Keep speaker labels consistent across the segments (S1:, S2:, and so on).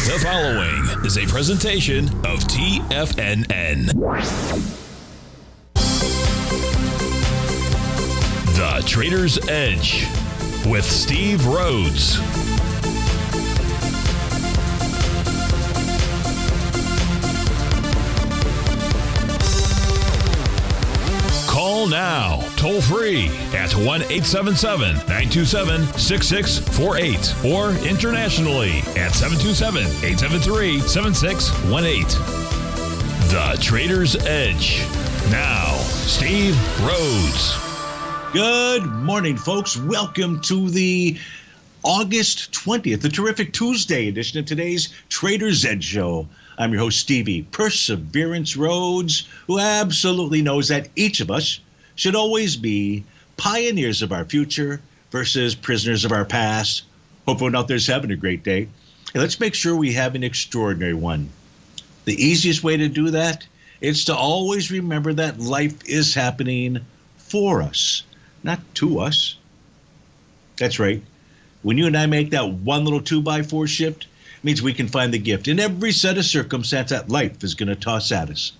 S1: The following is a presentation of TFNN. The Trader's Edge with Steve Rhodes. Call now, toll free at 1-877-927-6648 or internationally at 727-873-7618. The Trader's Edge. Now, Steve Rhodes.
S2: Good morning, folks. Welcome to the August 20th, the terrific Tuesday edition of today's Trader's Edge Show. I'm your host, Stevie Perseverance Rhodes, who absolutely knows that each of us should always be pioneers of our future versus prisoners of our past. Hope everyone out there's having a great day. And let's make sure we have an extraordinary one. The easiest way to do that is to always remember that life is happening for us, not to us. That's right. When you and I make that one little 2x4 shift, it means we can find the gift in every set of circumstance that life is going to toss at us.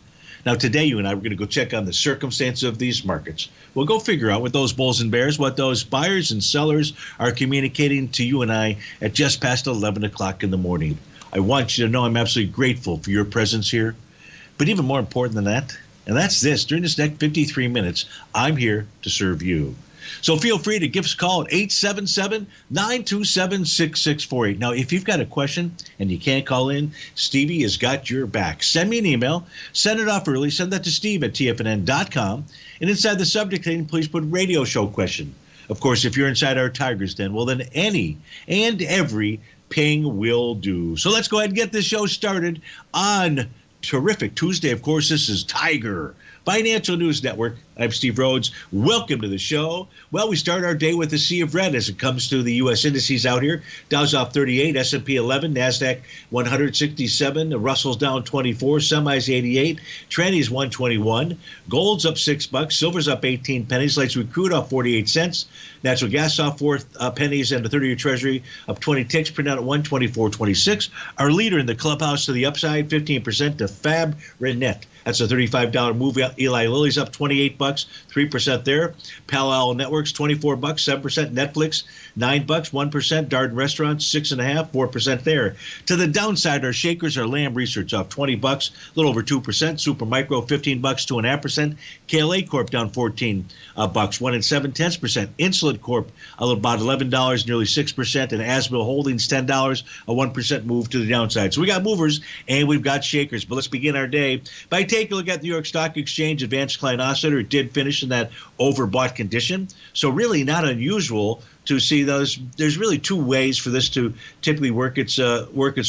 S2: Now, today, you and I, we're going to go check on the circumstances of these markets. We'll go figure out what those bulls and bears, what those buyers and sellers are communicating to you and I at just past 11 o'clock in the morning. I want you to know I'm absolutely grateful for your presence here. But even more important than that, and that's this, during this next 53 minutes, I'm here to serve you. So feel free to give us a call at 877-927-6648. Now, if you've got a question and you can't call in, Stevie has got your back. Send me an email. Send it off early. Send that to Steve at TFNN.com. And inside the subject line, please put radio show question. Of course, if you're inside our Tigers Den, well, then any and every ping will do. So let's go ahead and get this show started on terrific Tuesday. Of course, this is Tiger Financial News Network. I'm Steve Rhodes. Welcome to the show. Well, we start our day with a sea of red as it comes to the U.S. indices out here. Dow's off 38, S&P 11, NASDAQ 167, Russell's down 24, semis 88, trannies 121, gold's up $6, silver's up 18 pennies, light sweet crude off 48 cents, natural gas off 4 pennies, and the 30-year Treasury up 20 ticks, print out at 124.26. Our leader in the clubhouse to the upside, 15% to Fab Renette. That's a $35 move. Eli Lilly's up $28, 3% there. Palo Alto Networks, $24, 7%. Netflix, $9, 1%. Darden Restaurants, 6.5%, 4% there. To the downside, our shakers are Lamb Research off $20, a little over 2%. Super Micro, $15, 2.5%. KLA Corp down $14, 1.7%. Insulet Corp, about $11, nearly 6%. And Asbill Holdings, $10, a 1% move to the downside. So we got movers and we've got shakers. But let's begin our day by taking a look at the New York Stock Exchange Advanced Client Oscillator. It did finish in that overbought condition. So really not unusual to see those. There's really two ways for this to typically work its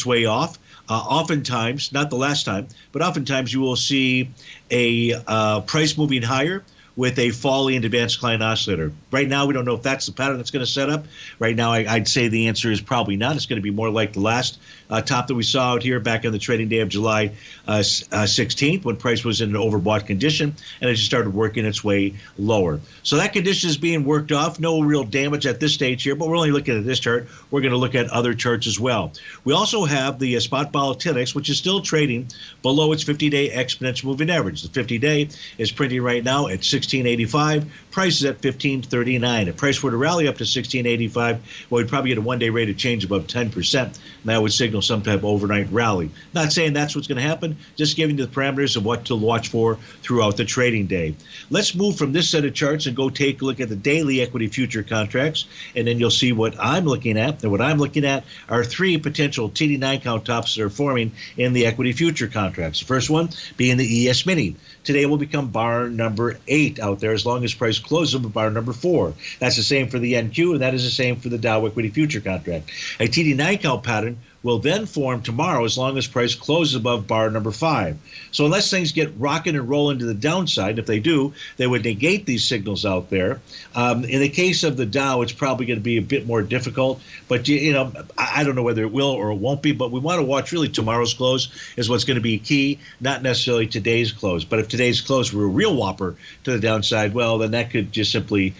S2: way off. Oftentimes, not the last time, but oftentimes you will see a price moving higher with a falling advanced client oscillator. Right now, we don't know if that's the pattern that's going to set up. Right now, I'd say the answer is probably not. It's going to be more like the last top that we saw out here back on the trading day of July 16th when price was in an overbought condition and it just started working its way lower. So that condition is being worked off. No real damage at this stage here, but we're only looking at this chart. We're going to look at other charts as well. We also have the spot volatility, which is still trading below its 50-day exponential moving average. The 50-day is printing right now at 16.85. Price is at 15.39. If price were to rally up to 16.85, well, we'd probably get a one-day rate of change above 10%. And that would signal some type of overnight rally. Not saying that's what's going to happen, just giving you the parameters of what to watch for throughout the trading day. Let's move from this set of charts and go take a look at the daily equity future contracts, and then you'll see what I'm looking at. And what I'm looking at are three potential TD9 count tops that are forming in the equity future contracts. The first one being the ES Mini. Today will become bar number 8 out there as long as price closes above bar number 4. That's the same for the NQ, and that is the same for the Dow Equity Future Contract. A TD9 count pattern will then form tomorrow as long as price closes above bar number 5. So unless things get rocking and rolling to the downside, if they do, they would negate these signals out there. In the case of the Dow, it's probably going to be a bit more difficult, but I don't know whether it will or it won't be, but we want to watch really tomorrow's close is what's going to be key, not necessarily today's close. But if today's close were a real whopper to the downside, well, then that could just simply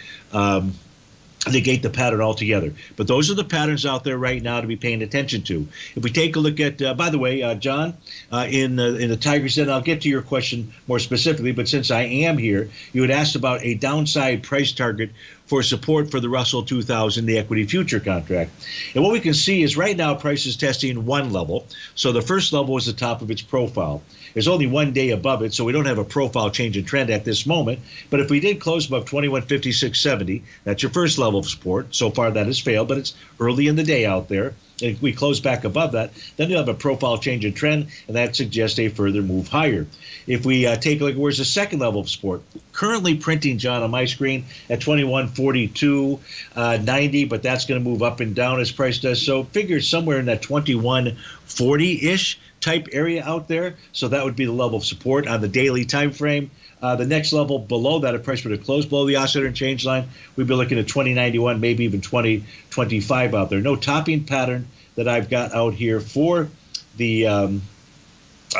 S2: negate the pattern altogether. But those are the patterns out there right now to be paying attention to. If we take a look at, by the way, John, in the Tigers Den, I'll get to your question more specifically, but since I am here, you had asked about a downside price target for support for the Russell 2000, the equity future contract. And what we can see is right now price is testing one level. So the first level is the top of its profile. There's only 1 day above it, so we don't have a profile change in trend at this moment. But if we did close above 2156.70, that's your first level of support. So far that has failed, but it's early in the day out there. If we close back above that, then you'll have a profile change in trend, and that suggests a further move higher. If we take a look at where's the second level of support, currently printing, John, on my screen at 2142.90, but that's going to move up and down as price does. So figure somewhere in that 2140-ish type area out there. So that would be the level of support on the daily time frame. The next level below that, if price were to close below the oscillator and change line, we'd be looking at 2091, maybe even 2025 out there. No topping pattern that I've got out here for the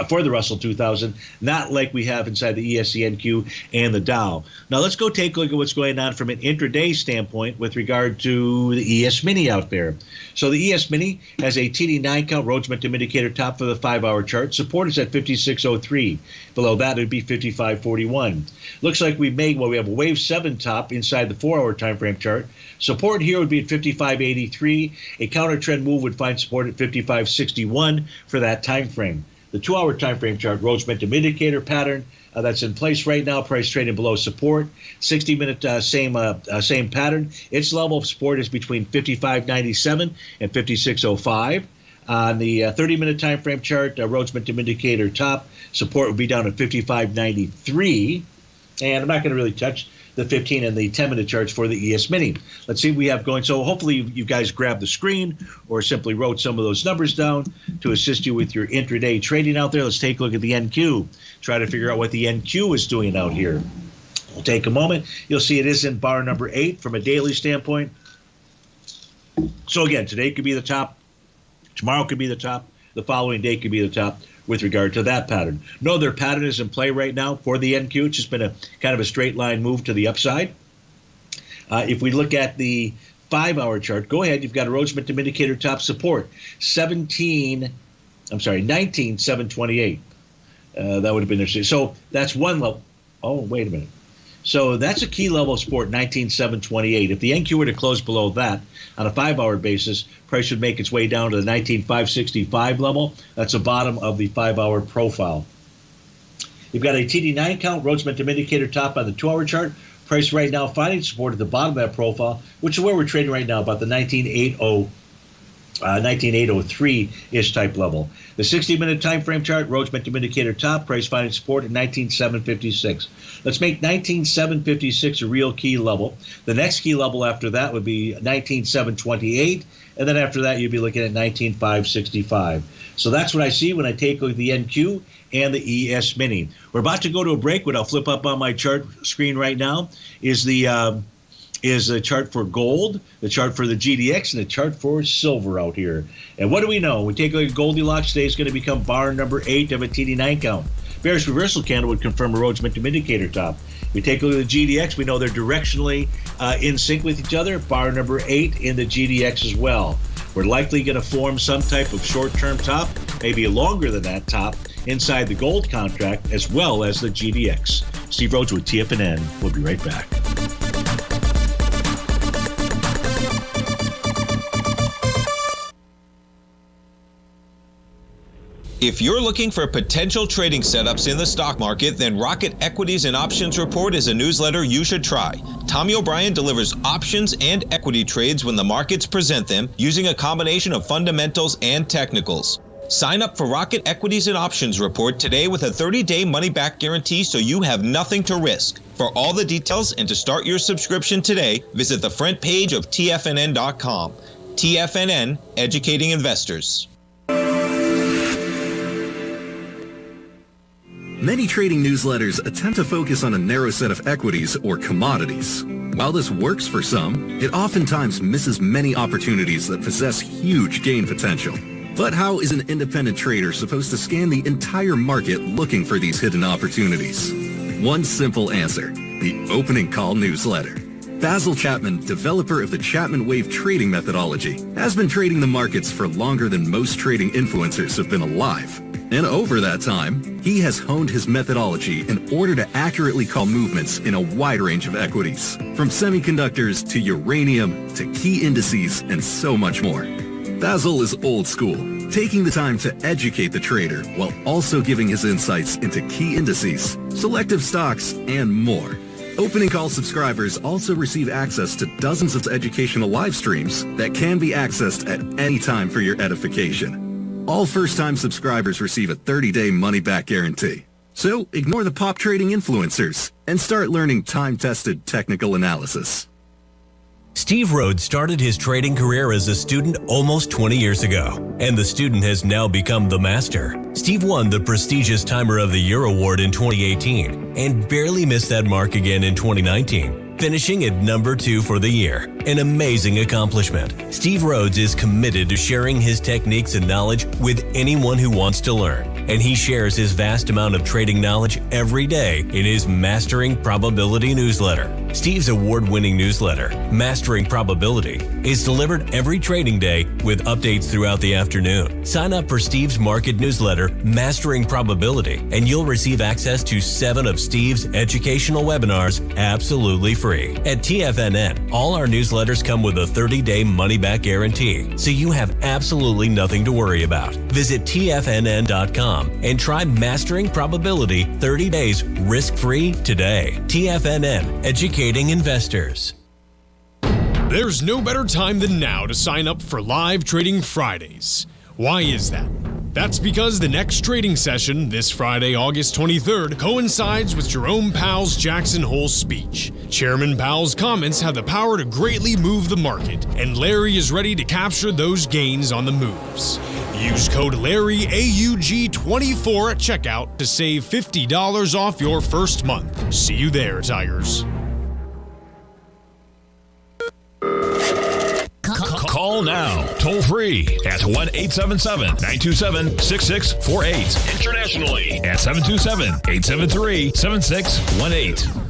S2: Russell 2000, not like we have inside the ESCNQ and the Dow. Now let's go take a look at what's going on from an intraday standpoint with regard to the ES Mini out there. So the ES Mini has a TD9 count Rhodes Momentum Indicator top for the 5-hour chart. Support is at 56.03. Below that, it would be 55.41. Looks like we have a wave 7 top inside the 4-hour time frame chart. Support here would be at 55.83. A counter trend move would find support at 55.61 for that time frame. The 2-hour time frame chart, Rhodes Momentum Indicator pattern that's in place right now, price trading below support. 60-minute same pattern. Its level of support is between 55.97 and 56.05. On the 30-minute time frame chart, Rhodes Momentum Indicator top support would be down at 55.93. And I'm not going to really touch the 15 and the 10-minute charts for the ES Mini. Let's see what we have going. So hopefully you guys grabbed the screen or simply wrote some of those numbers down to assist you with your intraday trading out there. Let's take a look at the NQ. Try to figure out what the NQ is doing out here. We'll take a moment. You'll see it is in bar number 8 from a daily standpoint. So again, today could be the top. Tomorrow could be the top. The following day could be the top with regard to that pattern. No other pattern is in play right now for the NQ. It's just been a kind of a straight line move to the upside. If we look at the 5-hour chart, go ahead. You've got a Rhodes Momentum Indicator top support, 19,728. That would have been there. So that's one level. Oh, wait a minute. So that's a key level of support, 19,728. If the NQ were to close below that on a 5-hour basis, price would make its way down to the 19,565 level. That's the bottom of the 5-hour profile. You've got a TD9 count, Rhodes Momentum Indicator top on the 2-hour chart. Price right now finding support at the bottom of that profile, which is where we're trading right now, about the 19,803-ish type level. The 60-minute time frame chart, Rhodes Momentum Indicator top, price finding support at 19,756. Let's make 19,756 a real key level. The next key level after that would be 19,728, and then after that you'd be looking at 19,565. So that's what I see when I take a look at the NQ and the ES Mini. We're about to go to a break. What I'll flip up on my chart screen right now is the chart for gold, the chart for the GDX, and the chart for silver out here. And what do we know? We take a look at Goldilocks. Today is going to become bar number 8 of a TD9 count. Bearish reversal candle would confirm a Rhodes Momentum Indicator top. We take a look at the GDX. We know they're directionally in sync with each other. Bar number 8 in the GDX as well. We're likely going to form some type of short-term top, maybe longer than that top, inside the gold contract as well as the GDX. Steve Rhodes with TFNN. We'll be right back.
S3: If you're looking for potential trading setups in the stock market, then Rocket Equities and Options Report is a newsletter you should try. Tommy O'Brien delivers options and equity trades when the markets present them, using a combination of fundamentals and technicals. Sign up for Rocket Equities and Options Report today with a 30-day money-back guarantee, so you have nothing to risk. For all the details and to start your subscription today, visit the front page of TFNN.com. TFNN, educating investors.
S4: Many trading newsletters attempt to focus on a narrow set of equities or commodities. While this works for some, it oftentimes misses many opportunities that possess huge gain potential. But how is an independent trader supposed to scan the entire market looking for these hidden opportunities? One simple answer: the Opening Call newsletter. Basil Chapman, developer of the Chapman Wave trading methodology, has been trading the markets for longer than most trading influencers have been alive. And over that time, he has honed his methodology in order to accurately call movements in a wide range of equities, from semiconductors to uranium to key indices and so much more. Basil is old school, taking the time to educate the trader while also giving his insights into key indices, selective stocks, and more. Opening Call subscribers also receive access to dozens of educational live streams that can be accessed at any time for your edification. All first-time subscribers receive a 30-day money-back guarantee. So ignore the pop trading influencers and start learning time-tested technical analysis.
S5: Steve Rhodes started his trading career as a student almost 20 years ago, and the student has now become the master. Steve won the prestigious Timer of the Year award in 2018 and barely missed that mark again in 2019, finishing at number 2 for the year. An amazing accomplishment. Steve Rhodes is committed to sharing his techniques and knowledge with anyone who wants to learn, and he shares his vast amount of trading knowledge every day in his Mastering Probability newsletter. Steve's award-winning newsletter, Mastering Probability, is delivered every trading day with updates throughout the afternoon. Sign up for Steve's market newsletter, Mastering Probability, and you'll receive access to 7 of Steve's educational webinars absolutely free. At TFNN, all our newsletters come with a 30-day money-back guarantee, so you have absolutely nothing to worry about. Visit TFNN.com and try Mastering Probability 30 days risk-free today. TFNN, educating investors.
S6: There's no better time than now to sign up for Live Trading Fridays. Why is that? That's because the next trading session, this Friday, August 23rd, coincides with Jerome Powell's Jackson Hole speech. Chairman Powell's comments have the power to greatly move the market, and Larry is ready to capture those gains on the moves. Use code LARRYAUG24 at checkout to save $50 off your first month. See you there, Tigers.
S1: Call now, toll free at 1-877-927-6648. Internationally at 727-873-7618.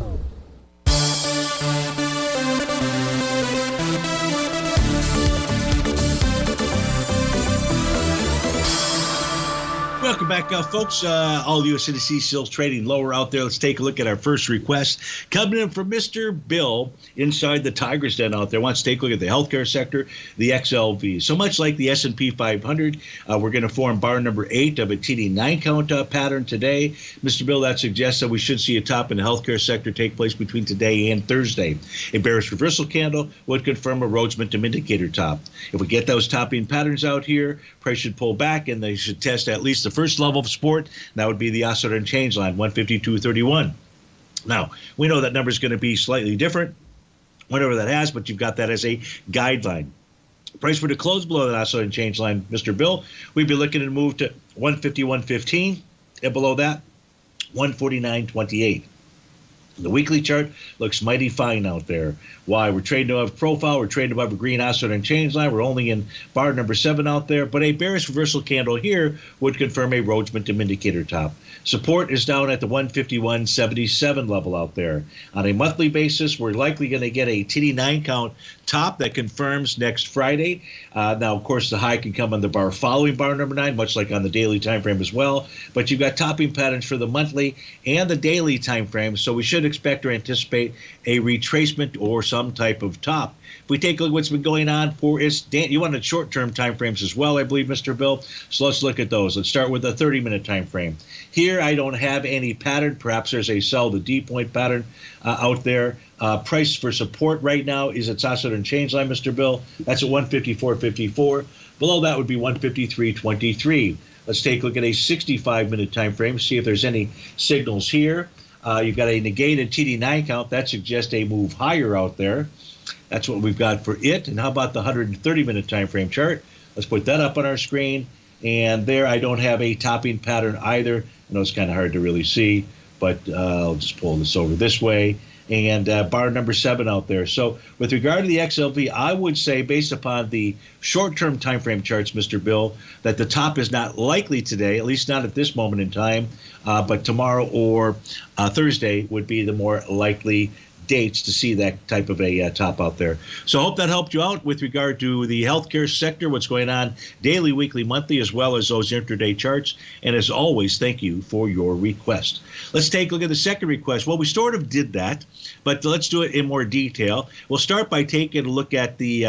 S2: Welcome back, folks. All U.S. Indices still trading lower out there. Let's take a look at our first request. Coming in from Mr. Bill inside the Tiger's Den out there. Wants to take a look at the healthcare sector, the XLV. So much like the S&P 500, we're going to form bar number 8 of a TD9 count pattern today. Mr. Bill, that suggests that we should see a top in the healthcare sector take place between today and Thursday. A bearish reversal candle would confirm a Rhodes Momentum Indicator top. If we get those topping patterns out here, price should pull back and they should test at least the first level of support. That would be the oscillator and change line, 152.31. Now, we know that number is going to be slightly different, whatever that has, but you've got that as a guideline. Price were to close below that oscillator and change line, Mr. Bill, we'd be looking to move to 151.15, and below that, 149.28. The weekly chart looks mighty fine out there. Why? We're trading above profile. We're trading above a green oscillator and change line. We're only in bar number 7 out there. But a bearish reversal candle here would confirm a Rhodes Momentum Indicator top. Support is down at the 151.77 level out there. On a monthly basis, we're likely going to get a TD9 count top that confirms next Friday. Now, of course, the high can come on the bar following bar number 9, much like on the daily time frame as well. But you've got topping patterns for the monthly and the daily time frame, so we should expect or anticipate a retracement or some type of top. If we take a look at what's been going on for its, you wanted short-term time frames as well, I believe, Mr. Bill. So let's look at those. Let's start with the 30-minute time frame. Here, I don't have any pattern. Perhaps there's a sell the D point pattern out there. Price for support right now is its oscillator and change line, Mr. Bill. That's at 154.54. Below that would be 153.23. Let's take a look at a 65-minute time frame, see if there's any signals here. You've got a negated TD9 count. That suggests a move higher out there. That's what we've got for it. And how about the 130-minute time frame chart? Let's put that up on our screen. And there I don't have a topping pattern either. I know it's kind of hard to really see, but I'll just pull this over this way. And bar number 7 out there. So with regard to the XLV, I would say, based upon the short-term time frame charts, Mr. Bill, that the top is not likely today, at least not at this moment in time, but tomorrow or Thursday would be the more likely dates to see that type of a top out there. So I hope that helped you out with regard to the healthcare sector, what's going on daily, weekly, monthly, as well as those intraday charts. And as always, thank you for your request. Let's take a look at the second request. Well, we sort of did that, but let's do it in more detail. We'll start by taking a look at the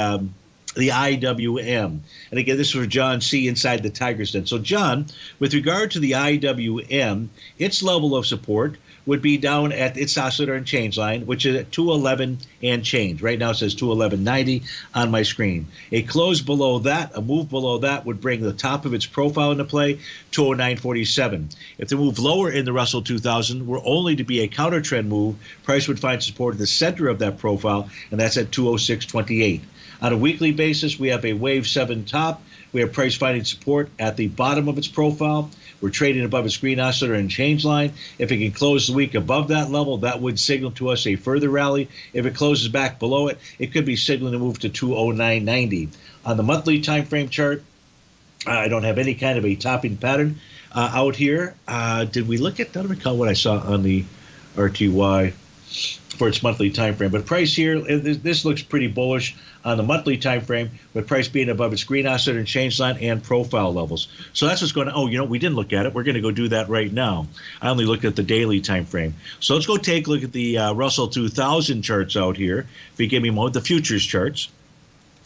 S2: IWM. And again, this is for John C. inside the Tiger's Den. So, John, with regard to the IWM, its level of support would be down at its oscillator and change line, which is at 211 and change. Right now it says 211.90 on my screen. A close below that, a move below that, would bring the top of its profile into play, 209.47. If the move lower in the Russell 2000 were only to be a counter trend move, price would find support at the center of that profile, and that's at 206.28. On a weekly basis, we have a wave 7 top. We have price finding support at the bottom of its profile. We're trading above its green oscillator and change line. If it can close the week above that level, that would signal to us a further rally. If it closes back below it, it could be signaling a move to 209.90. On the monthly time frame chart, I don't have any kind of a topping pattern out here. Did we look at, I don't recall what I saw on the RTY for its monthly time frame, but price here, this looks pretty bullish on the monthly time frame, with price being above its green oscillator and change line and profile levels. So that's what's going on. Oh, we didn't look at it. We're going to go do that right now. I only looked at the daily time frame. So let's go take a look at the Russell 2000 charts out here. If you give me a moment, the futures charts.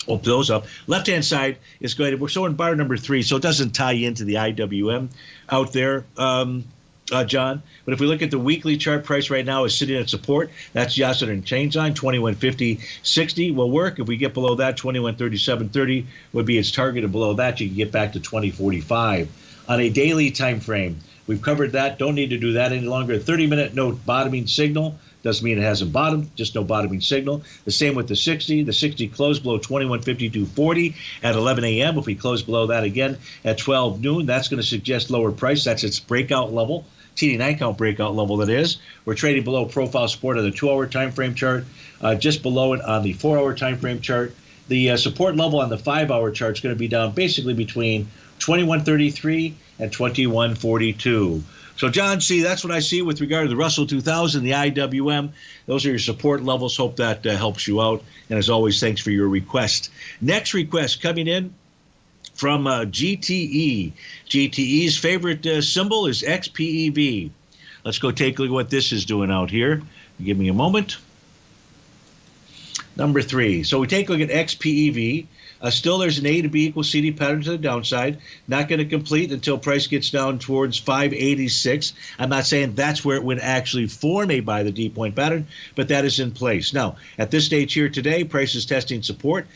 S2: Open those up. Left-hand side is going to, we're showing bar number 3, so it doesn't tie into the IWM out there, John. But if we look at the weekly chart, price right now is sitting at support. That's the oscillator and change line, 2150.60 will work. If we get below that, 2137.30 would be its target, and below that you can get back to 2045. On a daily time frame, we've covered that. Don't need to do that any longer. 30-minute no bottoming signal. Doesn't mean it hasn't bottomed, just no bottoming signal. The same with the 60. The 60 closed below 2152.40 at 11 a.m. If we close below that again at 12 noon, that's going to suggest lower price. That's its breakout level. TD9 count breakout level, that is. We're trading below profile support on the 2-hour time frame chart, just below it on the 4-hour time frame chart. The support level on the 5-hour chart is going to be down basically between 2133 and 2142. So, John, see, that's what I see with regard to the Russell 2000, the IWM. Those are your support levels. Hope that helps you out. And as always, thanks for your request. Next request coming in from GTE. GTE's favorite symbol is XPEV. Let's go take a look at what this is doing out here. Give me a moment. Number 3. So we take a look at XPEV. Still, there's an A to B equals CD pattern to the downside. Not going to complete until price gets down towards 586. I'm not saying that's where it would actually form a buy the D point pattern, but that is in place. Now, at this stage here today, price is testing support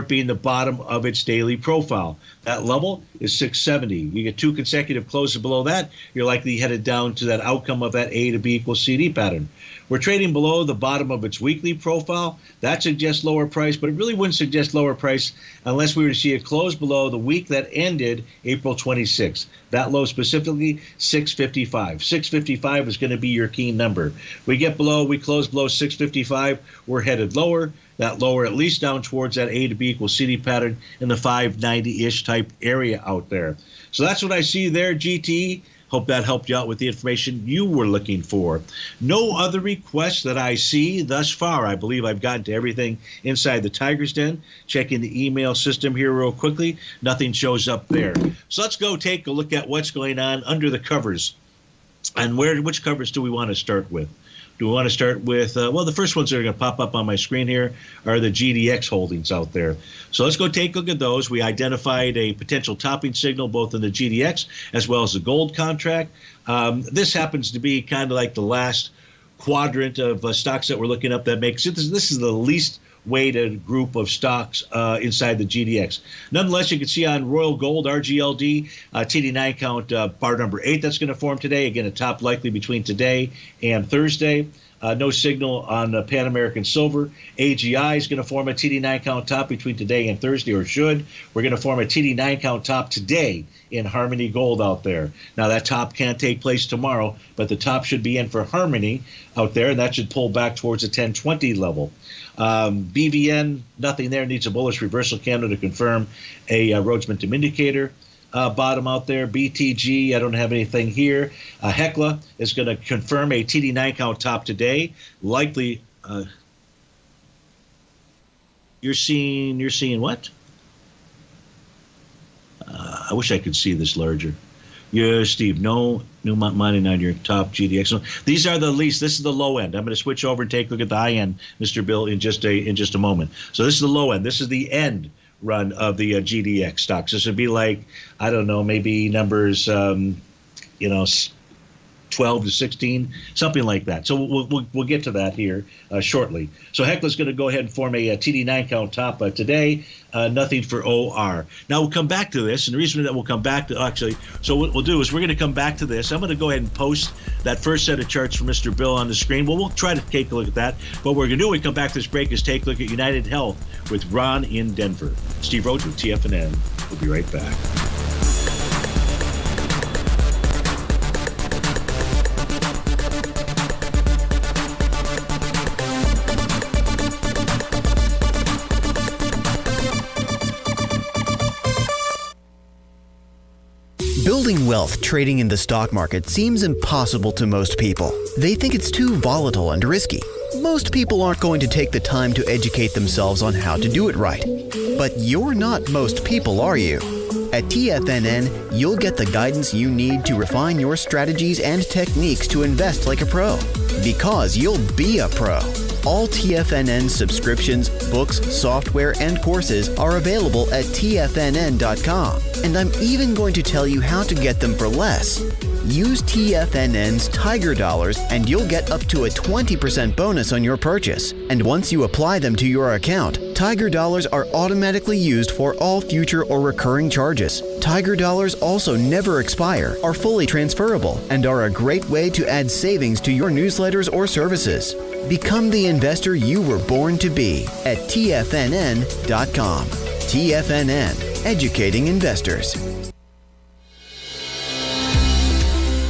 S2: being the bottom of its daily profile. That level is 670. You get 2 consecutive closes below that, you're likely headed down to that outcome of that A to B equals CD pattern. We're trading below the bottom of its weekly profile. That suggests lower price, but it really wouldn't suggest lower price unless we were to see a close below the week that ended April 26th. That low specifically, 655. 655 is going to be your key number. We close below 655, we're headed lower. That lower at least down towards that A to B equals CD pattern in the 590-ish type area out there. So that's what I see there, GT. Hope that helped you out with the information you were looking for. No other requests that I see thus far. I believe I've gotten to everything inside the Tiger's Den. Checking the email system here real quickly. Nothing shows up there. So let's go take a look at what's going on under the covers. And which covers do we want to start with? Do we want to start with, well, the first ones that are going to pop up on my screen here are the GDX holdings out there. So let's go take a look at those. We identified a potential topping signal both in the GDX as well as the gold contract. This happens to be kind of like the last quadrant of stocks that we're looking up that makes it. This is the least weighted group of stocks inside the GDX. Nonetheless, you can see on Royal Gold, RGLD, TD9 count bar number 8 that's going to form today. Again, a top likely between today and Thursday. No signal on Pan American Silver. AGI is going to form a TD9 count top between today and Thursday, or should. We're going to form a TD9 count top today in Harmony Gold out there. Now, that top can't take place tomorrow, but the top should be in for Harmony out there, and that should pull back towards the 1020 level. BVN, nothing there. Needs a bullish reversal candle to confirm a Rhodes Momentum Indicator bottom out there. BTG, I don't have anything here. Hecla is going to confirm a TD9 count top today, likely You're seeing what? I wish I could see this larger. Yeah, Steve, no new money on your top GDX. So these are the least. This is the low end. I'm going to switch over and take a look at the high end, Mr. Bill, in just a moment. So this is the low end. This is the end run of the GDX stocks. This would be like, I don't know, maybe numbers, 12 to 16, something like that. So we'll get to that here shortly. So Hekla's going to go ahead and form a TD9 count top today. Nothing for OR. Now we'll come back to this, and the reason that we'll come back to so what we'll do is we're going to come back to this. I'm going to go ahead and post that first set of charts for Mr. Bill on the screen. Well, we'll try to take a look at that. What we're going to do when we come back to this break is take a look at United Health with Ron in Denver. Steve Rhodes with TFNN. We'll be right back.
S7: Building wealth trading in the stock market seems impossible to most people. They think it's too volatile and risky. Most people aren't going to take the time to educate themselves on how to do it right. But you're not most people, are you? At TFNN, you'll get the guidance you need to refine your strategies and techniques to invest like a pro. Because you'll be a pro. All TFNN subscriptions, books, software, and courses are available at TFNN.com. And I'm even going to tell you how to get them for less. Use TFNN's Tiger Dollars and you'll get up to a 20% bonus on your purchase. And once you apply them to your account, Tiger Dollars are automatically used for all future or recurring charges. Tiger Dollars also never expire, are fully transferable, and are a great way to add savings to your newsletters or services. Become the investor you were born to be at TFNN.com. TFNN, educating investors.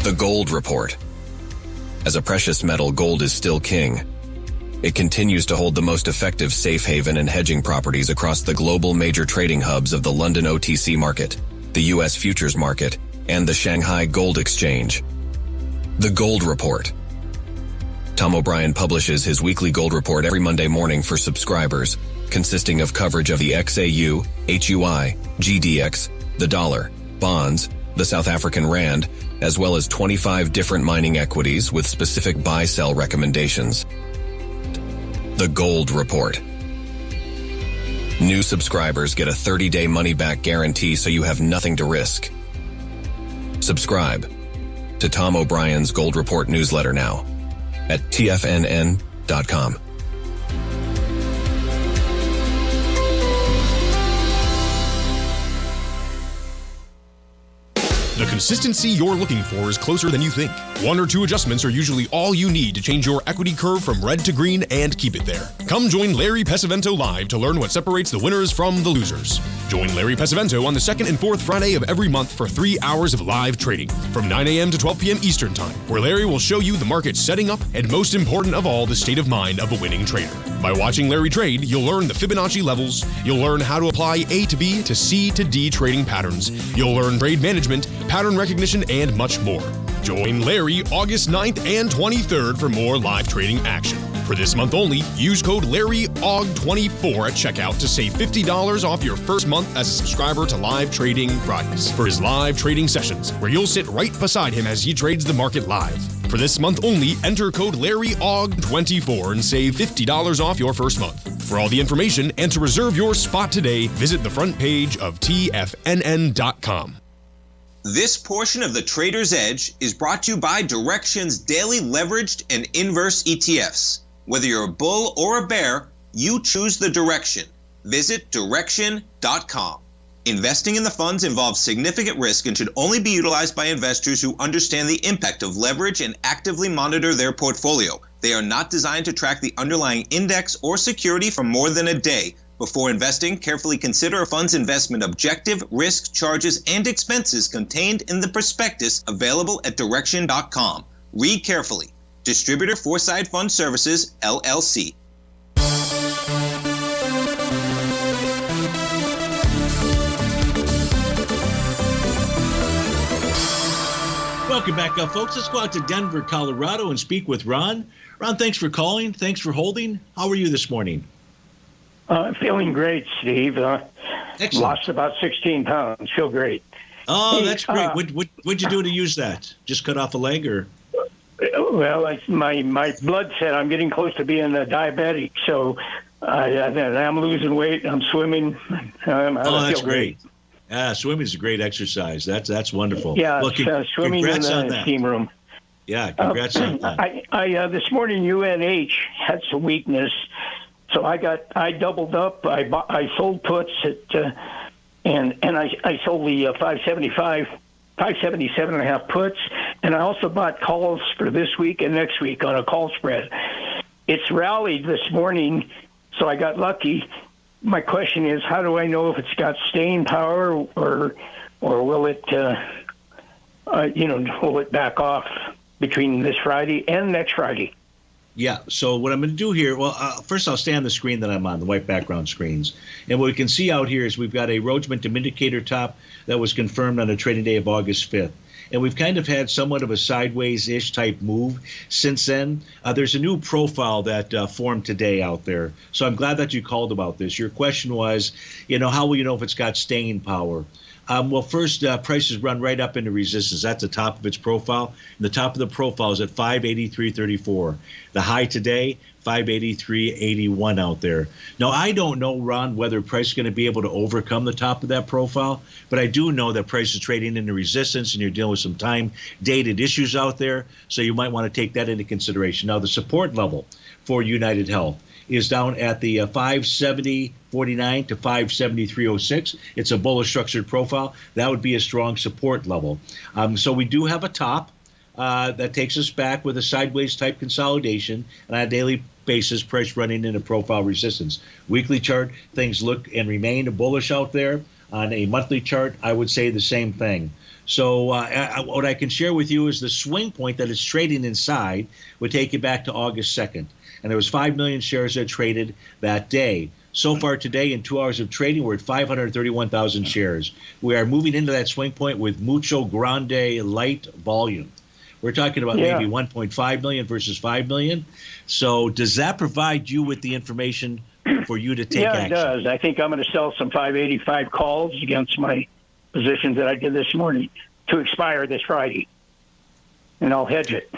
S8: The Gold Report. As a precious metal, gold is still king. It continues to hold the most effective safe haven and hedging properties across the global major trading hubs of the London OTC market, the U.S. futures market, and the Shanghai Gold Exchange. The Gold Report. Tom O'Brien publishes his weekly gold report every Monday morning for subscribers, consisting of coverage of the XAU, HUI, GDX, the dollar, bonds, the South African rand, as well as 25 different mining equities with specific buy-sell recommendations. The Gold Report. New subscribers get a 30-day money-back guarantee so you have nothing to risk. Subscribe to Tom O'Brien's Gold Report newsletter now at TFNN.com.
S6: The consistency you're looking for is closer than you think. 1 or 2 adjustments are usually all you need to change your equity curve from red to green and keep it there. Come join Larry Pesavento live to learn what separates the winners from the losers. Join Larry Pesavento on the 2nd and 4th Friday of every month for 3 hours of live trading from 9 a.m. to 12 p.m. Eastern Time, where Larry will show you the market setting up and, most important of all, the state of mind of a winning trader. By watching Larry trade, you'll learn the Fibonacci levels, you'll learn how to apply A to B to C to D trading patterns, you'll learn trade management, pattern recognition, and much more. Join Larry August 9th and 23rd for more live trading action. For this month only, use code LarryAug24 at checkout to save $50 off your first month as a subscriber to Live Trading Fridays for his live trading sessions, where you'll sit right beside him as he trades the market live. For this month only, enter code LarryAug24 and save $50 off your first month. For all the information and to reserve your spot today, visit the front page of TFNN.com.
S3: This portion of the Trader's Edge is brought to you by Direxion's daily leveraged and inverse ETFs. Whether you're a bull or a bear, you choose the direction. Visit Direxion.com. Investing in the funds involves significant risk and should only be utilized by investors who understand the impact of leverage and actively monitor their portfolio. They are not designed to track the underlying index or security for more than a day. Before investing, carefully consider a fund's investment objective, risk, charges, and expenses contained in the prospectus available at Direxion.com. Read carefully. Distributor Foreside Fund Services, LLC.
S2: Welcome back, folks. Let's go out to Denver, Colorado, and speak with Ron. Ron, thanks for calling. Thanks for holding. How are you this morning?
S9: Feeling great, Steve.
S2: Excellent.
S9: Lost about 16 pounds. Feel great.
S2: Oh, that's great. What'd you do to use that? Just cut off a leg, or?
S9: Well, my blood said I'm getting close to being a diabetic, so I'm losing weight. I'm swimming. I feel great.
S2: Yeah, swimming is a great exercise. That's wonderful.
S9: Yeah,
S2: well,
S9: swimming in the steam room.
S2: Yeah, congrats on that.
S9: I this morning UNH had some weakness, so I doubled up. I sold puts at and I sold the 577.5 puts, and I also bought calls for this week and next week on a call spread. It's rallied this morning, so I got lucky. My question is, how do I know if it's got staying power, or will it, will it back off between this Friday and next Friday?
S2: Yeah, so what I'm going to do here, first I'll stay on the screen that I'm on, the white background screens. And what we can see out here is we've got a Rhodes Momentum Indicator top that was confirmed on a trading day of August 5th. And we've kind of had somewhat of a sideways-ish type move since then. There's a new profile that formed today out there. So I'm glad that you called about this. Your question was, how will you know if it's got staying power? Well, first, prices run right up into resistance. That's the top of its profile. And the top of the profile is at 583.34. The high today, 583.81 out there. Now, I don't know, Ron, whether price is going to be able to overcome the top of that profile, but I do know that price is trading into resistance, and you're dealing with some time-dated issues out there, so you might want to take that into consideration. Now, the support level for United Health is down at the 570.49 to 573.06. It's a bullish structured profile. That would be a strong support level. So we do have a top that takes us back with a sideways type consolidation, and on a daily basis, price running into profile resistance. Weekly chart, things look and remain bullish out there. On a monthly chart, I would say the same thing. So what I can share with you is the swing point that it's trading inside would take you back to August 2nd. And there was 5 million shares that traded that day. So far today, in 2 hours of trading, we're at 531,000 shares. We are moving into that swing point with mucho grande light volume. We're talking about maybe 1.5 million versus 5 million. So does that provide you with the information for you to take action?
S9: Yeah, it does. I think I'm going to sell some 585 calls against my positions that I did this morning to expire this Friday. And I'll hedge it.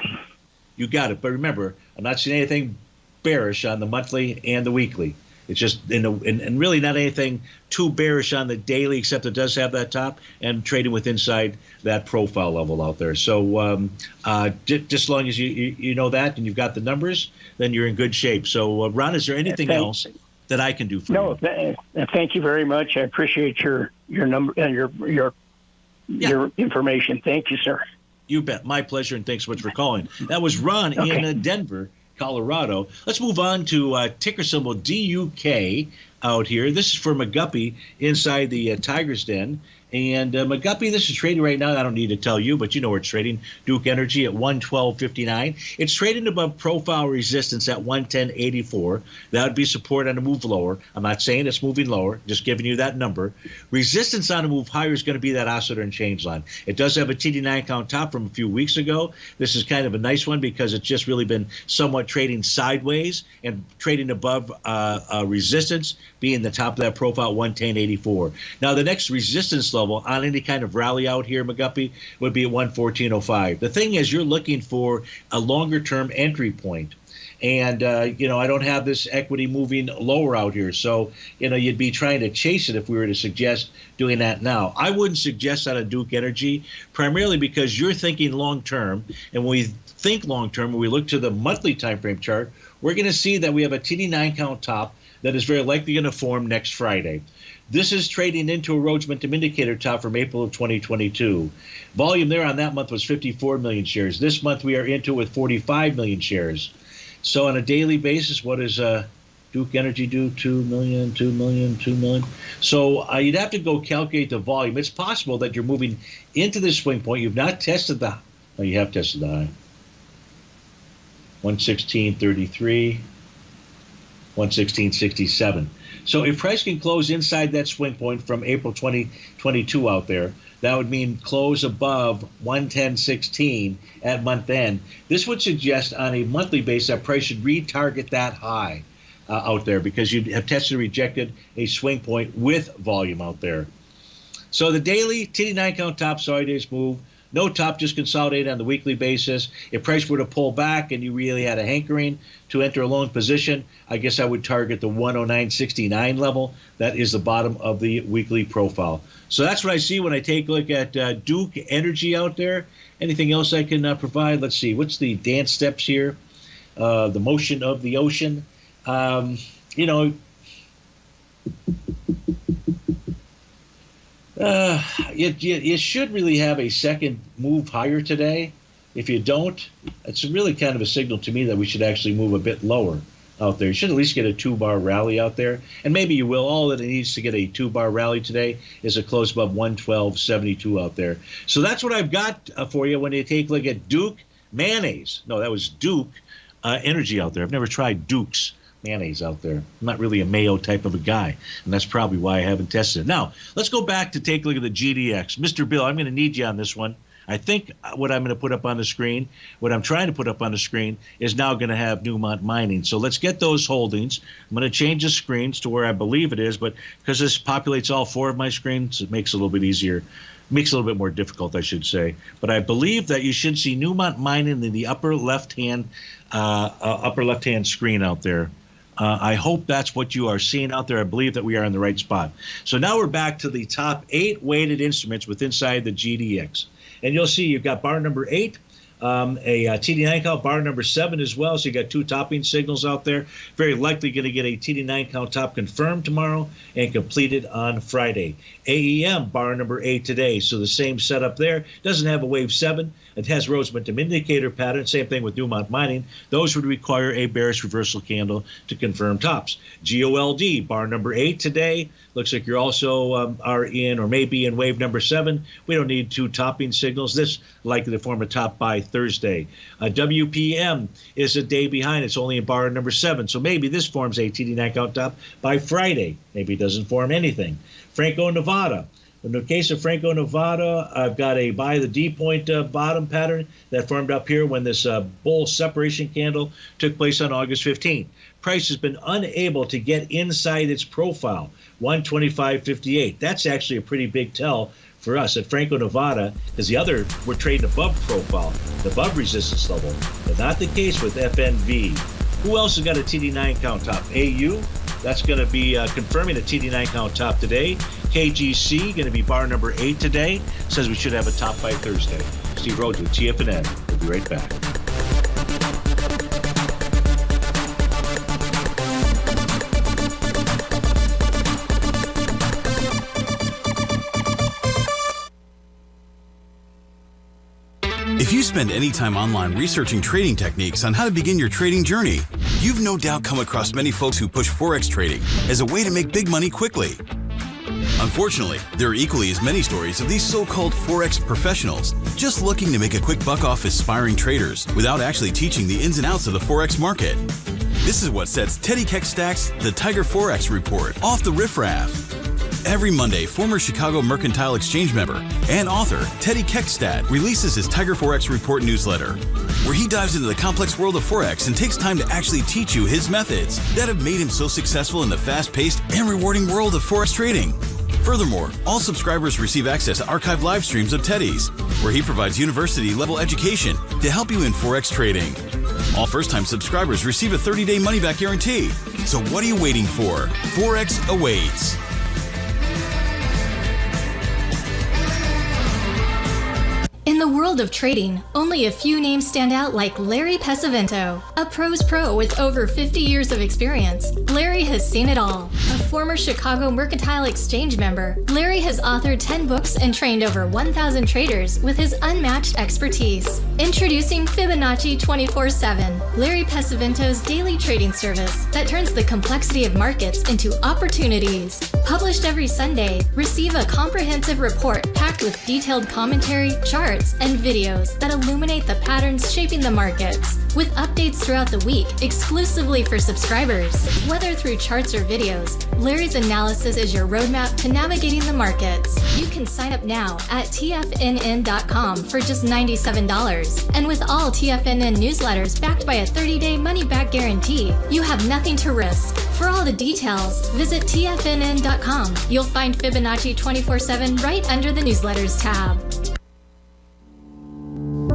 S2: You got it. But remember, I'm not seeing anything bearish on the monthly and the weekly. It's just and really not anything too bearish on the daily, except it does have that top and trading with inside that profile level out there. So just as long as you know that and you've got the numbers, then you're in good shape. So Ron, is there anything else that I can do for you?
S9: No, thank you very much. I appreciate your number and your information. Thank you, sir.
S2: You bet. My pleasure, and thanks so much for calling. That was Ron in Denver, Colorado. Let's move on to ticker symbol DUK out here. This is for McGuppy inside the Tiger's Den. And McGuppy, this is trading right now. I don't need to tell you, but you know where it's trading. Duke Energy at 112.59. It's trading above profile resistance at 110.84. That would be support on a move lower. I'm not saying it's moving lower, just giving you that number. Resistance on a move higher is going to be that oscillator and change line. It does have a TD9 count top from a few weeks ago. This is kind of a nice one because it's just really been somewhat trading sideways and trading above resistance, being the top of that profile, 110.84. Now, the next resistance level on any kind of rally out here, McGuppy, would be at 114.05. The thing is, you're looking for a longer-term entry point. And, I don't have this equity moving lower out here. So, you'd be trying to chase it if we were to suggest doing that now. I wouldn't suggest that on Duke Energy, primarily because you're thinking long-term. And when we think long-term, when we look to the monthly time frame chart, we're going to see that we have a TD9 count top that is very likely going to form next Friday. This is trading into a Rhodes Momentum Indicator top from April of 2022. Volume there on that month was 54 million shares. This month we are into it with 45 million shares. So on a daily basis, what does Duke Energy do? 2 million, 2 million, 2 million. So you'd have to go calculate the volume. It's possible that you're moving into this swing point. You've not tested the – you have tested the high. 116.33. 116.67. So if price can close inside that swing point from April 2022 out there, that would mean close above 110.16 at month end. This would suggest on a monthly basis that price should retarget that high out there, because you have tested and rejected a swing point with volume out there. So the daily TD9 count top, sorry days move. No top, just consolidate on the weekly basis. If price were to pull back and you really had a hankering to enter a long position, I guess I would target the 109.69 level. That is the bottom of the weekly profile. So that's what I see when I take a look at Duke Energy out there. Anything else I can provide? Let's see. What's the dance steps here? The motion of the ocean. You should really have a second move higher today. If you don't, it's really kind of a signal to me that we should actually move a bit lower out there. You should at least get a 2-bar rally out there, and maybe you will. All that it needs to get a 2-bar rally today is a close above 112.72 out there. So that's what I've got for you when you take a look at Duke mayonnaise. No, that was Duke Energy out there. I've never tried Duke's mayonnaise out there. I'm not really a mayo type of a guy, and that's probably why I haven't tested it. Now, let's go back to take a look at the GDX. Mr. Bill, I'm going to need you on this one. I think what I'm going to put up on the screen, what I'm trying to put up on the screen, is now going to have Newmont Mining. So let's get those holdings. I'm going to change the screens to where I believe it is, but because this populates all 4 of my screens, it makes it a little bit easier. Makes it a little bit more difficult, I should say. But I believe that you should see Newmont Mining in the upper left-hand screen out there. I hope that's what you are seeing out there. I believe that we are in the right spot. So now we're back to the top 8 weighted instruments with inside the GDX. And you'll see you've got bar number 8, a TD9 count, bar number 7 as well. So you got 2 topping signals out there. Very likely going to get a TD9 count top confirmed tomorrow and completed on Friday. AEM, bar number 8 today. So the same setup there. Doesn't have a wave 7. It has Rhodes momentum indicator pattern. Same thing with Newmont Mining. Those would require a bearish reversal candle to confirm tops. GOLD, bar number 8 today. Looks like you're also are in or may be in wave number 7. We don't need 2 topping signals. This likely to form a top by Thursday. WPM is a day behind. It's only in bar number 7. So maybe this forms a TD9 count top by Friday. Maybe it doesn't form anything. Franco-Nevada. In the case of Franco-Nevada, I've got a buy the D-point bottom pattern that formed up here when this bull separation candle took place on August 15th. Price has been unable to get inside its profile, 125.58. That's actually a pretty big tell for us at Franco-Nevada, because the other, we're trading above profile, above resistance level, but not the case with FNV. Who else has got a TD9 count top? AU, that's going to be confirming a TD9 count top today. KGC, going to be bar number 8 today. Says we should have a top by Thursday. Steve Rhodes with TFNN. We'll be right back.
S10: If you spend any time online researching trading techniques on how to begin your trading journey, you've no doubt come across many folks who push Forex trading as a way to make big money quickly. Unfortunately, there are equally as many stories of these so-called Forex professionals just looking to make a quick buck off aspiring traders without actually teaching the ins and outs of the Forex market. This is what sets Teddy Keckstack's The Tiger Forex Report off the riffraff. Every Monday, former Chicago Mercantile Exchange member and author Teddy Keckstack releases his Tiger Forex Report newsletter, where he dives into the complex world of Forex and takes time to actually teach you his methods that have made him so successful in the fast-paced and rewarding world of Forex trading. Furthermore, all subscribers receive access to archived live streams of Teddy's, where he provides university-level education to help you in Forex trading. All first-time subscribers receive a 30-day money-back guarantee. So what are you waiting for? Forex awaits.
S11: In the world of trading, only a few names stand out like Larry Pesavento, a pro's pro with over 50 years of experience. Larry has seen it all. A former Chicago Mercantile Exchange member, Larry has authored 10 books and trained over 1,000 traders with his unmatched expertise. Introducing Fibonacci 24/7, Larry Pesavento's daily trading service that turns the complexity of markets into opportunities. Published every Sunday, receive a comprehensive report packed with detailed commentary, charts, charts, and videos that illuminate the patterns shaping the markets, with updates throughout the week exclusively for subscribers. Whether through charts or videos, Larry's analysis is your roadmap to navigating the markets. You can sign up now at TFNN.com for just $97. And with all TFNN newsletters backed by a 30-day money-back guarantee, you have nothing to risk. For all the details, visit TFNN.com. You'll find Fibonacci 24/7 right under the newsletters tab.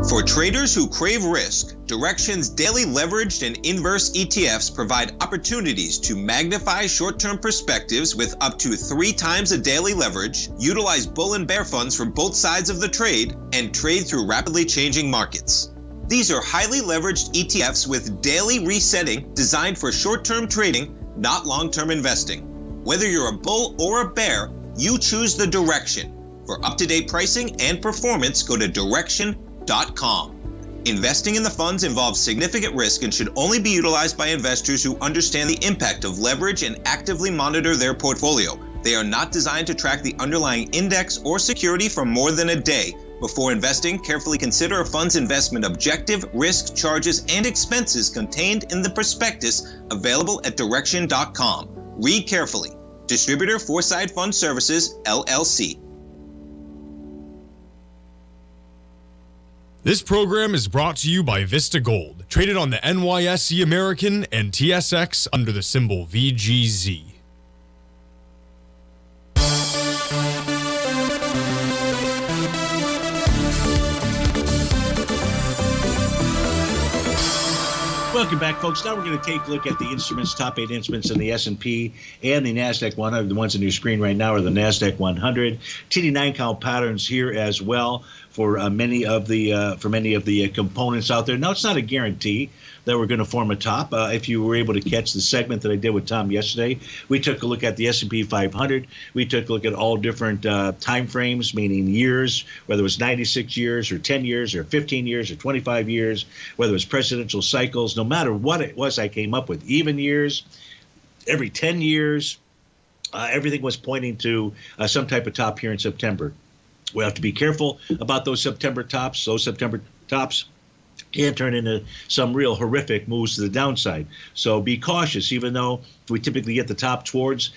S3: For traders who crave risk, Direxion's daily leveraged and inverse ETFs provide opportunities to magnify short-term perspectives with up to 3 times a daily leverage, utilize bull and bear funds from both sides of the trade, and trade through rapidly changing markets. These are highly leveraged ETFs with daily resetting designed for short-term trading, not long-term investing. Whether you're a bull or a bear, you choose the Direction. For up-to-date pricing and performance, go to Direction.com. Investing in the funds involves significant risk and should only be utilized by investors who understand the impact of leverage and actively monitor their portfolio. They are not designed to track the underlying index or security for more than a day. Before investing, carefully consider a fund's investment objective, risk, charges, and expenses contained in the prospectus available at Direction.com. Read carefully. Distributor Foreside Fund Services, LLC.
S6: This program is brought to you by Vista Gold, traded on the NYSE American and TSX under the symbol VGZ.
S2: Welcome back, folks. Now we're going to take a look at the instruments, top 8 instruments in the S&P and the NASDAQ 100. The ones on your screen right now are the NASDAQ 100. TD9 count patterns here as well for many of the components out there. Now, it's not a guarantee that we're going to form a top. If you were able to catch the segment that I did with Tom yesterday, we took a look at the S&P 500. We took a look at all different time frames, meaning years, whether it was 96 years or 10 years or 15 years or 25 years, whether it was presidential cycles. No matter what it was, I came up with even years, every 10 years. Everything was pointing to some type of top here in September. We have to be careful about those September tops. Those September tops can turn into some real horrific moves to the downside. So be cautious, even though we typically get the top towards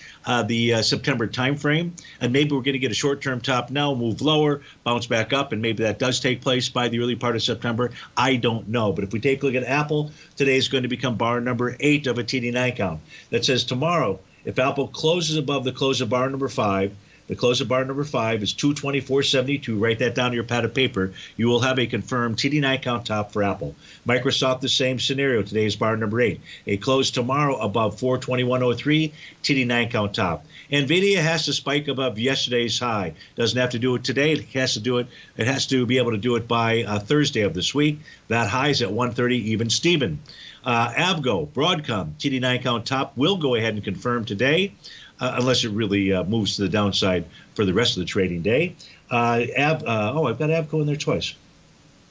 S2: the September timeframe. And maybe we're going to get a short-term top now, move lower, bounce back up, and maybe that does take place by the early part of September. I don't know. But if we take a look at Apple, today is going to become bar number 8 of a TD9 count. That says tomorrow, if Apple closes above the close of bar number 5, the close of bar number 5 is 224.72. Write that down on your pad of paper. You will have a confirmed TD9 count top for Apple. Microsoft, the same scenario. Today is bar number 8. A close tomorrow above 421.03, TD9 count top. NVIDIA has to spike above yesterday's high. Doesn't have to do it today. It has to do it. It has to be able to do it by Thursday of this week. That high is at 130 even Steven. Avgo, Broadcom, TD9 count top will go ahead and confirm today. Unless it really moves to the downside for the rest of the trading day. I've got Avco in there twice.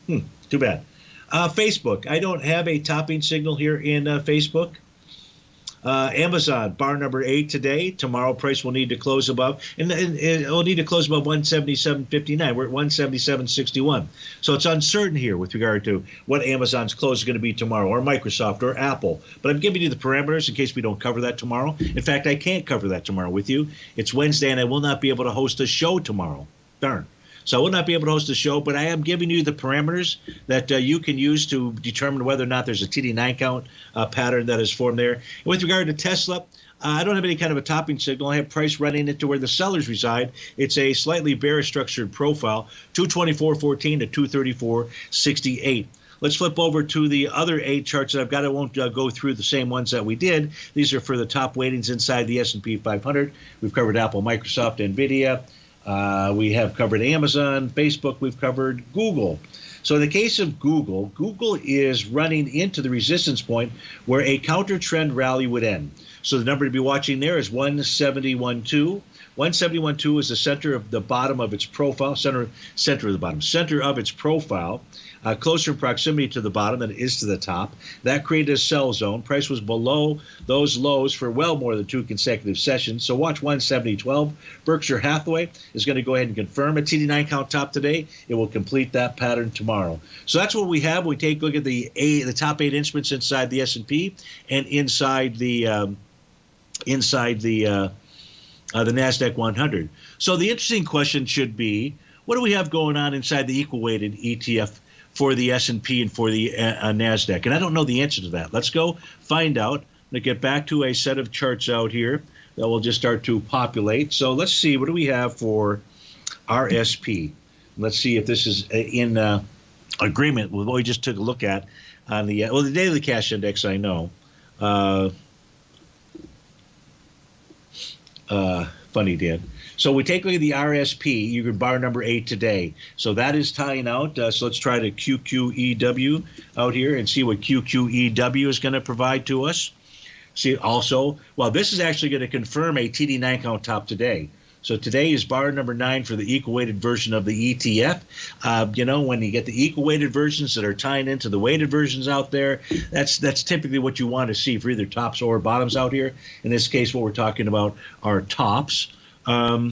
S2: Too bad. Facebook. I don't have a topping signal here in Facebook. Amazon, bar number 8 today. Tomorrow price will need to close above, and it will need to close above 177.59. We're at 177.61. So it's uncertain here with regard to what Amazon's close is going to be tomorrow, or Microsoft, or Apple. But I'm giving you the parameters in case we don't cover that tomorrow. In fact, I can't cover that tomorrow with you. It's Wednesday, and I will not be able to host a show tomorrow. Darn. So I will not be able to host a show, but I am giving you the parameters that you can use to determine whether or not there's a TD9 count pattern that is formed there. And with regard to Tesla, I don't have any kind of a topping signal. I have price running into where the sellers reside. It's a slightly bearish structured profile, 224.14 to 234.68. Let's flip over to the other 8 charts that I've got. I won't go through the same ones that we did. These are for the top weightings inside the S&P 500. We've covered Apple, Microsoft, NVIDIA. We have covered Amazon, Facebook. We've covered Google. So in the case of Google, Google is running into the resistance point where a counter trend rally would end. So the number to be watching there is 171.2. 171.2 is the center of the bottom of its profile, center of its profile, closer in proximity to the bottom than it is to the top. That created a sell zone. Price was below those lows for well more than 2 consecutive sessions. So watch 170.12. Berkshire Hathaway is going to go ahead and confirm a TD9 count top today. It will complete that pattern tomorrow. So that's what we have. We take a look at the top 8 instruments inside the S&P and inside the NASDAQ 100. So the interesting question should be, what do we have going on inside the equal-weighted ETF for the S&P and for the NASDAQ? And I don't know the answer to that. Let's go find out. I'm going to get back to a set of charts out here that will just start to populate. So let's see, what do we have for RSP? Let's see if this is in agreement with what we just took a look at on the daily cash index, I know. Funny, Dan. So we take a look at the RSP. You can bar number 8 today. So that is tying out. So let's try to QQEW out here and see what QQEW is going to provide to us. See also, well, this is actually going to confirm a TD9 count top today. So today is bar number 9 for the equal-weighted version of the ETF. When you get the equal-weighted versions that are tying into the weighted versions out there, that's typically what you want to see for either tops or bottoms out here. In this case, what we're talking about are tops. I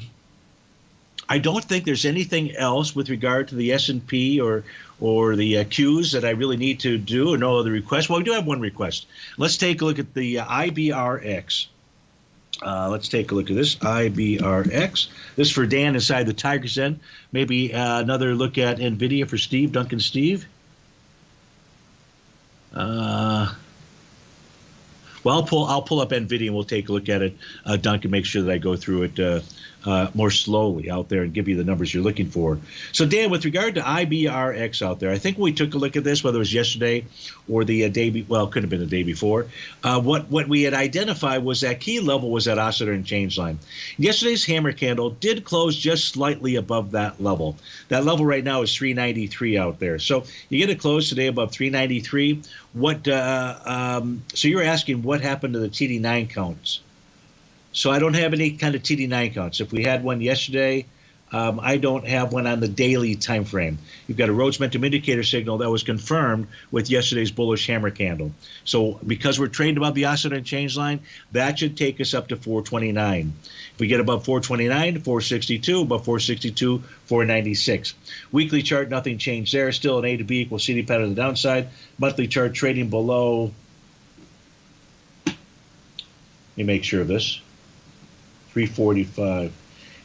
S2: don't think there's anything else with regard to the S&P or the Qs that I really need to do, or no other request. Well, we do have one request. Let's take a look at the IBRX. Let's take a look at this IBRX. This for Dan inside the Tiger's Den. Maybe another look at NVIDIA for Steve, Duncan Steve. Well, I'll pull up NVIDIA and we'll take a look at it, Duncan, make sure that I go through it more slowly out there and give you the numbers you're looking for. So, Dan, with regard to IBRX out there, I think we took a look at this, whether it was yesterday or the day it could have been the day before. What we had identified was that key level was that oscillator and change line. Yesterday's hammer candle did close just slightly above that level. That level right now is 393 out there. So you get a close today above 393. So you're asking what happened to the TD9 counts? So I don't have any kind of TD9 counts. If we had one yesterday, I don't have one on the daily time frame. You've got a Rhodes momentum indicator signal that was confirmed with yesterday's bullish hammer candle. So because we're trading above the oscillator and change line, that should take us up to 429. If we get above 429, 462, above 462, 496. Weekly chart, nothing changed there. Still an A to B equals CD pattern to the downside. Monthly chart trading below. Let me make sure of this. 345.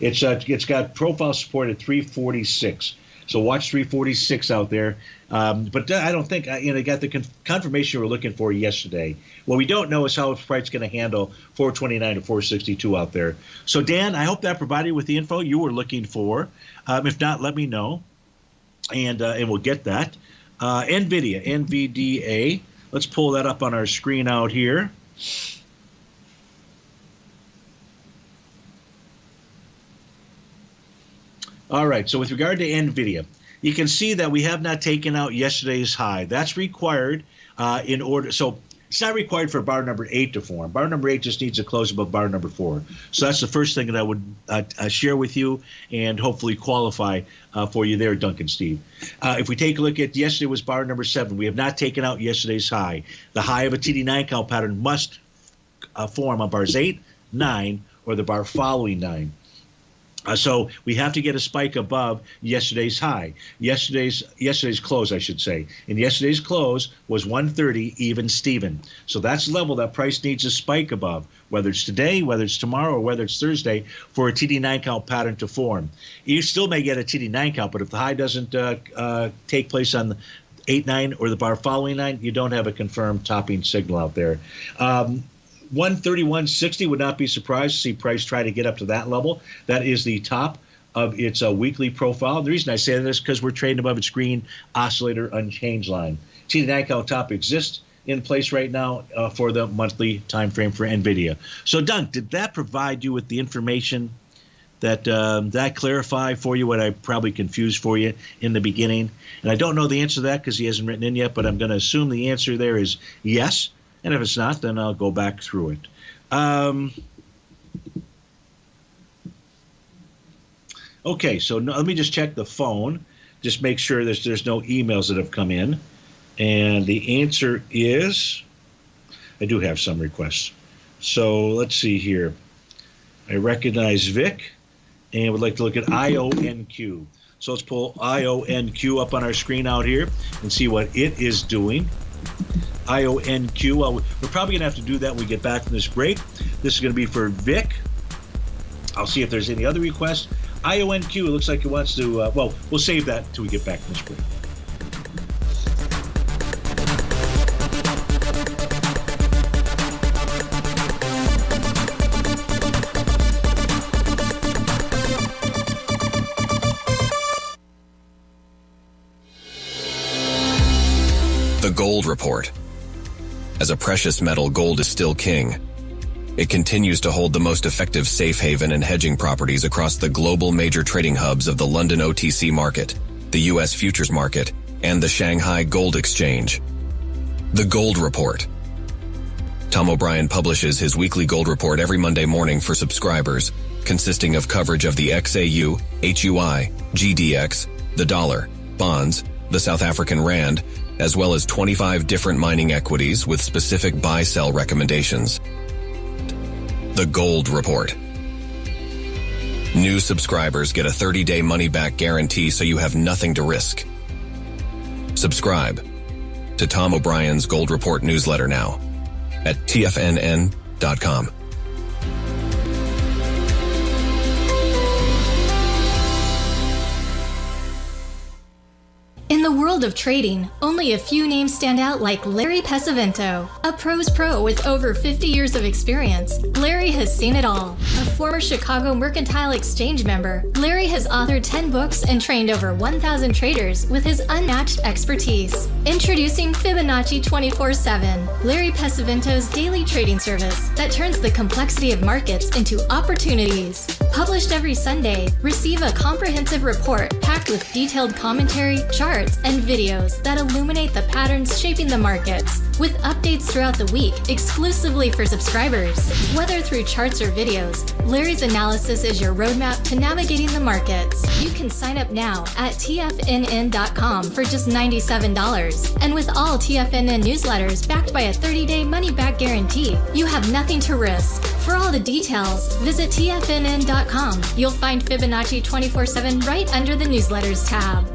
S2: It's got profile support at 346. So watch 346 out there. But I don't think got the confirmation we were looking for yesterday. What we don't know is how price is going to handle 429 to 462 out there. So Dan, I hope that provided you with the info you were looking for. If not, let me know, and we'll get that. NVIDIA, NVDA. Let's pull that up on our screen out here. All right, so with regard to NVIDIA, you can see that we have not taken out yesterday's high. That's required in order. So it's not required for bar number 8 to form. Bar number 8 just needs to close above bar number 4. So that's the first thing that I would share with you and hopefully qualify for you there, Duncan Steve. If we take a look at yesterday was bar number 7. We have not taken out yesterday's high. The high of a TD9 count pattern must form on bars 8, 9, or the bar following 9. So we have to get a spike above yesterday's high, yesterday's close, I should say. And yesterday's close was 130 even Steven. So that's the level that price needs a spike above, whether it's today, whether it's tomorrow, or whether it's Thursday, for a TD9 count pattern to form. You still may get a TD9 count, but if the high doesn't take place on the 8, 9, or the bar following 9, you don't have a confirmed topping signal out there. 131.60 would not be surprised to see price try to get up to that level. That is the top of its weekly profile. The reason I say that is because we're trading above its green oscillator unchanged line. TD9 count top exists in place right now for the monthly time frame for NVIDIA. So, Dunk, did that provide you with the information that clarify for you what I probably confused for you in the beginning? And I don't know the answer to that because he hasn't written in yet, but I'm going to assume the answer there is yes. And if it's not, then I'll go back through it. Okay, so let me just check the phone. Just make sure there's no emails that have come in. And the answer is, I do have some requests. So let's see here. I recognize Vic and would like to look at IONQ. So let's pull IONQ up on our screen out here and see what it is doing. IONQ, we're probably going to have to do that when we get back from this break. This is going to be for Vic. I'll see if there's any other requests. IONQ, it looks like it wants to, we'll save that until we get back from this break.
S8: The Gold Report. As a precious metal, gold is still king. It continues to hold the most effective safe haven and hedging properties across the global major trading hubs of the London OTC market, the U.S. futures market, and the Shanghai Gold Exchange. The Gold Report. Tom O'Brien publishes his weekly gold report every Monday morning for subscribers, consisting of coverage of the XAU, HUI, GDX, the dollar, bonds, the South African rand, as well as 25 different mining equities with specific buy-sell recommendations. The Gold Report. New subscribers get a 30-day money-back guarantee so you have nothing to risk. Subscribe to Tom O'Brien's Gold Report newsletter now at TFNN.com.
S11: In the world of trading, only a few names stand out like Larry Pesavento, a pros pro with over 50 years of experience. Larry has seen it all. A former Chicago Mercantile Exchange member, Larry has authored 10 books and trained over 1,000 traders with his unmatched expertise. Introducing Fibonacci 24/7, Larry Pesavento's daily trading service that turns the complexity of markets into opportunities. Published every Sunday, receive a comprehensive report packed with detailed commentary, charts, and videos that illuminate the patterns shaping the markets, with updates throughout the week exclusively for subscribers. Whether through charts or videos, Larry's analysis is your roadmap to navigating the markets. You can sign up now at TFNN.com for just $97. And with all TFNN newsletters backed by a 30-day money-back guarantee, you have nothing to risk. For all the details, visit TFNN.com. You'll find Fibonacci 24/7 right under the newsletters tab.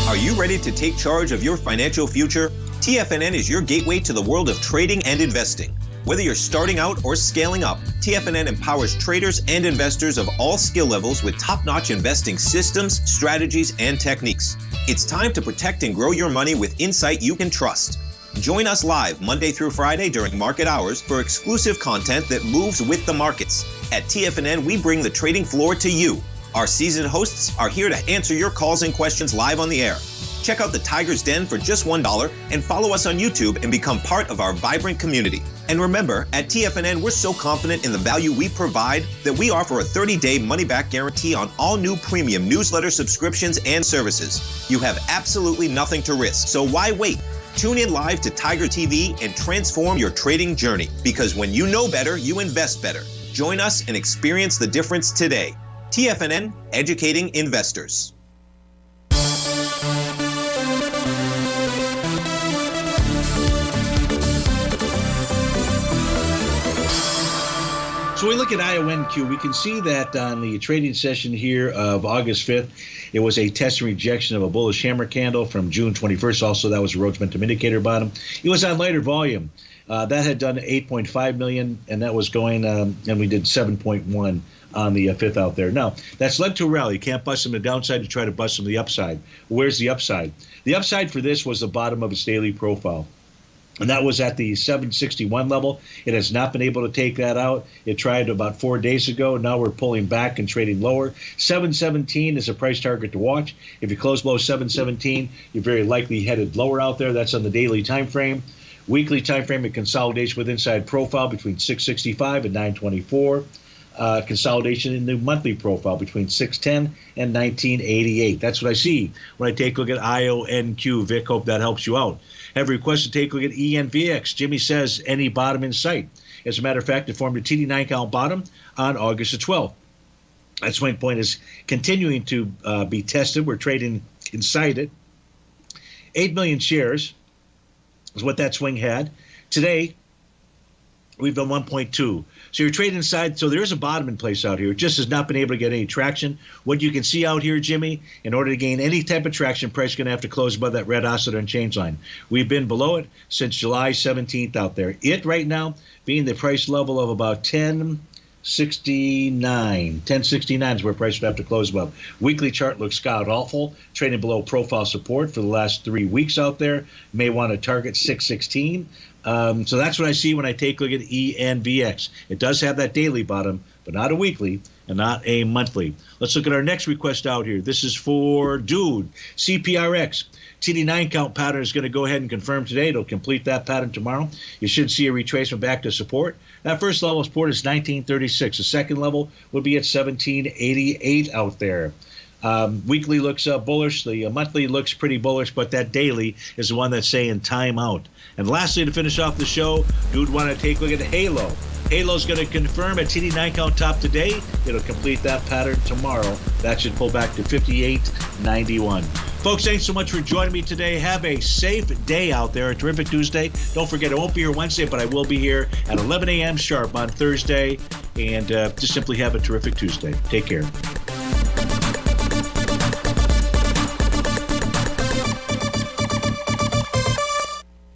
S3: Are you ready to take charge of your financial future? TFNN is your gateway to the world of trading and investing. Whether you're starting out or scaling up, TFNN empowers traders and investors of all skill levels with top-notch investing systems, strategies, and techniques. It's time to protect and grow your money with insight you can trust. Join us live Monday through Friday during market hours for exclusive content that moves with the markets. At TFNN, we bring the trading floor to you. Our seasoned hosts are here to answer your calls and questions live on the air. Check out the Tiger's Den for just $1 and follow us on YouTube and become part of our vibrant community. And remember, at TFNN, we're so confident in the value we provide that we offer a 30-day money-back guarantee on all new premium newsletter subscriptions and services. You have absolutely nothing to risk, so why wait? Tune in live to Tiger TV and transform your trading journey, because when you know better, you invest better. Join us and experience the difference today. TFNN, educating investors.
S2: So we look at IONQ, we can see that on the trading session here of August 5th, it was a test and rejection of a bullish hammer candle from June 21st. Also, that was a Rhodes momentum indicator bottom. It was on lighter volume. That had done 8.5 million, and that was going, and we did 7.1 on the 5th out there. Now, that's led to a rally. You can't bust them to the downside to try to bust them to the upside. Where's the upside? The upside for this was the bottom of its daily profile. And that was at the 761 level. It has not been able to take that out. It tried about 4 days ago. Now we're pulling back and trading lower. 717 is a price target to watch. If you close below 717, you're very likely headed lower out there. That's on the daily time frame. Weekly time frame, a consolidation with inside profile between 665 and 924. Consolidation in the monthly profile between 610 and 1988. That's what I see when I take a look at IONQ. Vic, hope that helps you out. Have a request to take a look at ENVX. Jimmy says any bottom in sight. As a matter of fact, it formed a TD9 count bottom on August the 12th. That swing point is continuing to be tested. We're trading inside it. 8 million shares is what that swing had. Today, we've done 1.2. So you're trading inside. So there is a bottom in place out here. It just has not been able to get any traction. What you can see out here, Jimmy, in order to gain any type of traction, price is going to have to close above that red oscillator and change line. We've been below it since July 17th out there. It right now being the price level of about 1069. 1069 is where price would have to close above. Weekly chart looks god awful, trading below profile support for the last 3 weeks out there. May want to target 616. So that's what I see when I take a look at ENVX. It does have that daily bottom, but not a weekly and not a monthly. Let's look at our next request out here. This is for Dude, CPRX. TD9 count pattern is going to go ahead and confirm today. It'll complete that pattern tomorrow. You should see a retracement back to support. That first level of support is 1936. The second level would be at 1788 out there. Weekly looks bullish. The monthly looks pretty bullish, but that daily is the one that's saying time out. And lastly, to finish off the show, Dude want to take a look at Halo. Halo's going to confirm a TD9 count top today. It'll complete that pattern tomorrow. That should pull back to 58.91. Folks, thanks so much for joining me today. Have a safe day out there. A terrific Tuesday. Don't forget, I won't be here Wednesday, but I will be here at 11 a.m. sharp on Thursday. And just simply have a terrific Tuesday. Take care.